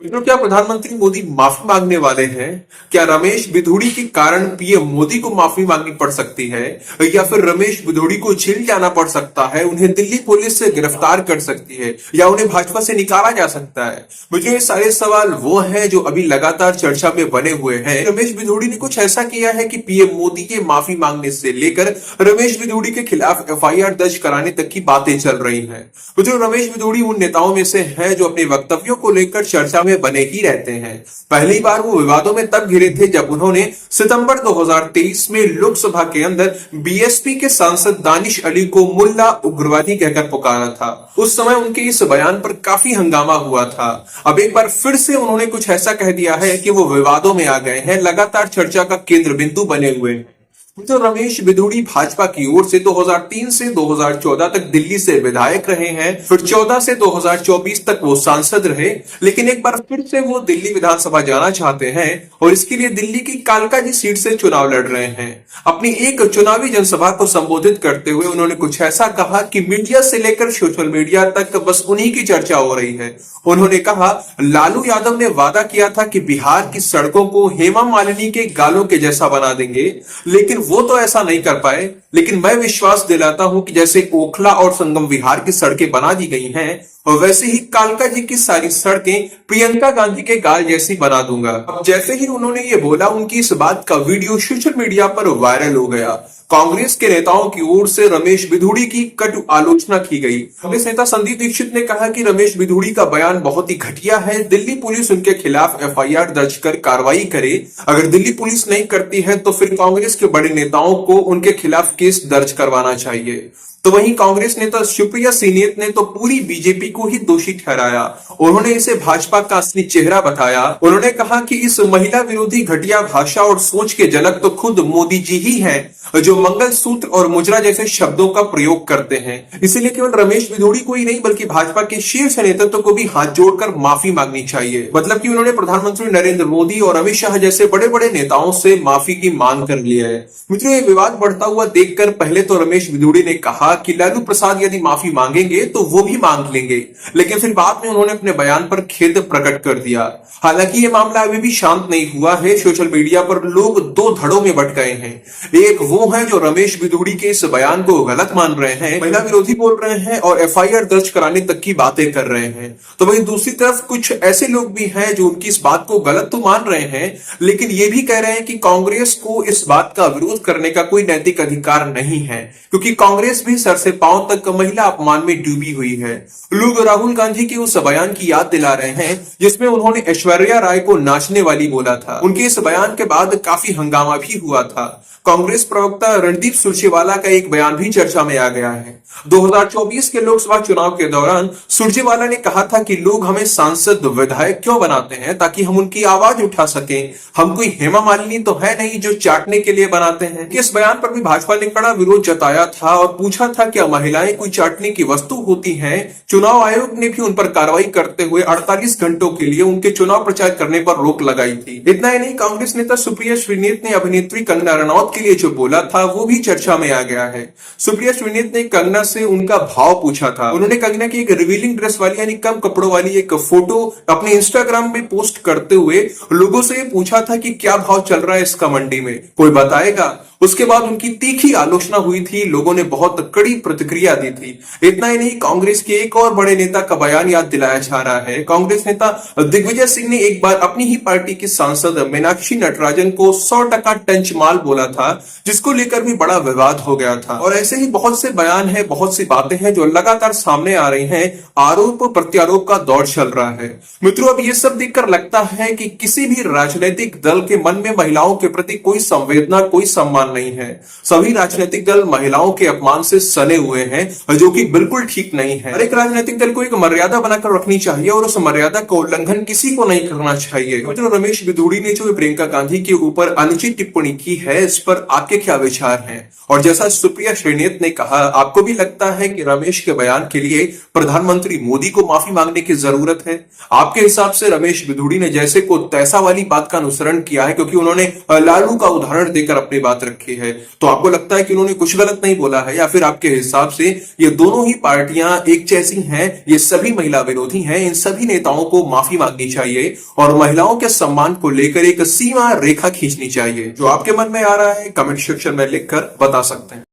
तो क्या प्रधानमंत्री मोदी माफी मांगने वाले हैं? क्या रमेश बिधूड़ी के कारण पीएम मोदी को माफी मांगनी पड़ सकती है, या फिर रमेश बिधूड़ी को जेल जाना पड़ सकता है, उन्हें दिल्ली पुलिस से गिरफ्तार कर सकती है, या उन्हें भाजपा से निकाला जा सकता है? मुझे ये सारे सवाल वो हैं जो अभी लगातार चर्चा में बने हुए हैं। रमेश बिधूड़ी ने कुछ ऐसा किया है कि पीएम मोदी के माफी मांगने से लेकर रमेश बिधूड़ी के खिलाफ एफआईआर दर्ज कराने तक की बातें चल रही हैं। तो रमेश बिधूड़ी उन नेताओं में से हैं जो अपने वक्तव्यों को लेकर चर्चा में बने ही रहते हैं। पहली बार वो विवादों में तब घिरे थे जब उन्होंने सितंबर 2023 में लोकसभा के अंदर बीएसपी के सांसद दानिश अली को मुल्ला उग्रवादी कहकर पुकारा था। उस समय उनके इस बयान पर काफी हंगामा हुआ था। अब एक बार फिर से उन्होंने कुछ ऐसा कह दिया है कि वो विवादों में आ गए हैं, लगातार चर्चा का केंद्र बिंदु बने हुए हैं। तो रमेश बिधूड़ी भाजपा की ओर से 2003 से 2014 तक दिल्ली से विधायक रहे हैं, फिर 14 से 2024 तक वो सांसद रहे, लेकिन एक बार फिर से वो दिल्ली विधानसभा जाना चाहते हैं और इसके लिए दिल्ली की कालकाजी सीट से चुनाव लड़ रहे हैं। अपनी एक चुनावी जनसभा को संबोधित करते हुए उन्होंने कुछ ऐसा कहा कि मीडिया से लेकर सोशल मीडिया तक बस उन्हीं की चर्चा हो रही है। उन्होंने कहा, लालू यादव ने वादा किया था कि बिहार की सड़कों को हेमा मालिनी के गालों के जैसा बना देंगे, लेकिन वो तो ऐसा नहीं कर पाए। लेकिन मैं विश्वास दिलाता हूं कि जैसे ओखला और संगम विहार की सड़कें बना दी गई हैं, और वैसे ही कालका जी की सारी सड़कें प्रियंका गांधी के गाल जैसी बना दूंगा। अब जैसे ही उन्होंने ये बोला, उनकी इस बात का वीडियो सोशल मीडिया पर वायरल हो गया। कांग्रेस के नेताओं की ओर से रमेश बिधूड़ी की कटु आलोचना की गई। कांग्रेस नेता संदीप दीक्षित ने कहा कि रमेश बिधूड़ी का बयान बहुत ही घटिया है, दिल्ली पुलिस उनके खिलाफ एफआईआर दर्ज कर कार्रवाई करे। अगर दिल्ली पुलिस नहीं करती है तो फिर कांग्रेस के बड़े नेताओं को उनके खिलाफ केस दर्ज करवाना चाहिए। तो वहीं कांग्रेस नेता सुप्रिया सीनेत ने तो पूरी बीजेपी को ही दोषी ठहराया। उन्होंने इसे भाजपा का असली चेहरा बताया। उन्होंने कहा कि इस महिला विरोधी घटिया भाषा और सोच के जनक तो खुद मोदी जी ही हैं, जो मंगलसूत्र और मुजरा जैसे शब्दों का प्रयोग करते हैं। इसीलिए केवल रमेश बिधूड़ी को ही नहीं बल्कि भाजपा के शीर्ष नेतृत्व को भी हाथ जोड़कर माफी मांगनी चाहिए। मतलब कि उन्होंने प्रधानमंत्री नरेंद्र मोदी और अमित शाह जैसे बड़े बड़े नेताओं से माफी की मांग कर लिया है। मित्रों, ये विवाद बढ़ता हुआ देखकर पहले तो रमेश बिधूड़ी ने कहा कि लालू प्रसाद यदि माफी मांगेंगे तो वो भी मांग लेंगे, लेकिन फिर बाद में उन्होंने अपने बयान पर खेद प्रकट कर दिया। हालांकि ये मामला अभी भी शांत नहीं हुआ है। सोशल मीडिया पर लोग दो धड़ों में बट गए हैं। एक वो है जो रमेश बिधूड़ी के इस बयान को गलत मान रहे हैं, महिला विरोधी बोल रहे हैं और एफआईआर दर्ज कराने तक की बातें कर रहे हैं। तो वहीं दूसरी तरफ कुछ ऐसे लोग भी हैं जो उनकी इस बात को गलत तो मान रहे हैं, लेकिन ये भी कह रहे हैं कि कांग्रेस को इस बात का विरोध करने का कोई नैतिक अधिकार नहीं है, क्योंकि कांग्रेस भी सर से पांव तक महिला अपमान में डूबी हुई है। लोग राहुल गांधी के उस बयान की याद दिला रहे हैं जिसमें उन्होंने ऐश्वर्या राय को नाचने वाली बोला था। उनके इस बयान के बाद काफी हंगामा भी हुआ था। कांग्रेस प्रवक्ता रणदीप सुरजेवाला का एक बयान भी चर्चा में आ गया है। 2024 के लोकसभा चुनाव के दौरान सुरजेवाला ने कहा था कि लोग हमें सांसद विधायक क्यों बनाते हैं, ताकि हम उनकी आवाज उठा सकें। हम कोई हेमा मालिनी तो है नहीं जो चाटने के लिए बनाते हैं। इस बयान पर भी भाजपा ने कड़ा विरोध जताया था और पूछा था क्या महिलाएं कोई चाटने की वस्तु होती हैं। चुनाव आयोग ने भी उन पर कार्रवाई करते हुए 48 घंटों के लिए उनके चुनाव प्रचार करने पर रोक लगाई थी। इतना ही नहीं, कांग्रेस नेता सुप्रिया श्रीनेत ने अभिनेत्री कंगना रनौत के लिए जो बोला था वो भी चर्चा में आ गया है। सुप्रिया श्रीनेत ने कंगना से उनका भाव पूछा था। उन्होंने कंगना की एक रिवीलिंग ड्रेस वाली यानी कम कपड़ों वाली एक फोटो अपने इंस्टाग्राम पे पोस्ट करते हुए लोगों से पूछा था कि क्या भाव चल रहा है इसका मंडी में, कोई बताएगा। उसके बाद उनकी तीखी आलोचना हुई थी, लोगों ने बहुत कड़ी प्रतिक्रिया दी थी। इतना ही नहीं, कांग्रेस के एक और बड़े नेता का बयान याद दिलाया जा रहा है। कांग्रेस नेता दिग्विजय सिंह ने एक बार अपनी ही पार्टी की सांसद मीनाक्षी नटराजन को 100% टंच माल बोला था, जिसको लेकर भी बड़ा विवाद हो गया था। और ऐसे ही बहुत से बयान है, बहुत सी बातें हैं जो लगातार सामने आ रही हैं। आरोप प्रत्यारोप का दौर चल रहा है। मित्रों, अब ये सब देखकर लगता है कि किसी भी राजनीतिक दल के मन में महिलाओं के प्रति कोई संवेदना, कोई सम्मान नहीं है। सभी राजनीतिक दल महिलाओं के अपमान से सने हुए हैं, जो कि बिल्कुल ठीक नहीं है। हर एक राजनीतिक दल को एक मर्यादा बनाकर रखनी चाहिए और उस मर्यादा का उल्लंघन किसी को नहीं करना चाहिए। जो रमेश बिधूड़ी ने जो प्रियंका गांधी के ऊपर अनुचित टिप्पणी की है, इस पर आपके क्या विचार हैं? और जैसा सुप्रिया श्रीनेत ने कहा, आपको भी लगता है कि रमेश के बयान के लिए प्रधानमंत्री मोदी को माफी मांगने की जरूरत है? आपके हिसाब से रमेश बिधूड़ी ने जैसे को तैसा वाली बात का अनुसरण किया है, क्योंकि उन्होंने लालू का उदाहरण देकर अपनी बात रखी। रखी है। तो आपको लगता है कि उन्होंने कुछ गलत नहीं बोला है, या फिर आपके हिसाब से ये दोनों ही पार्टियां एक जैसी हैं, ये सभी महिला विरोधी हैं, इन सभी नेताओं को माफी मांगनी चाहिए और महिलाओं के सम्मान को लेकर एक सीमा रेखा खींचनी चाहिए? जो आपके मन में आ रहा है कमेंट सेक्शन में लिखकर बता सकते हैं।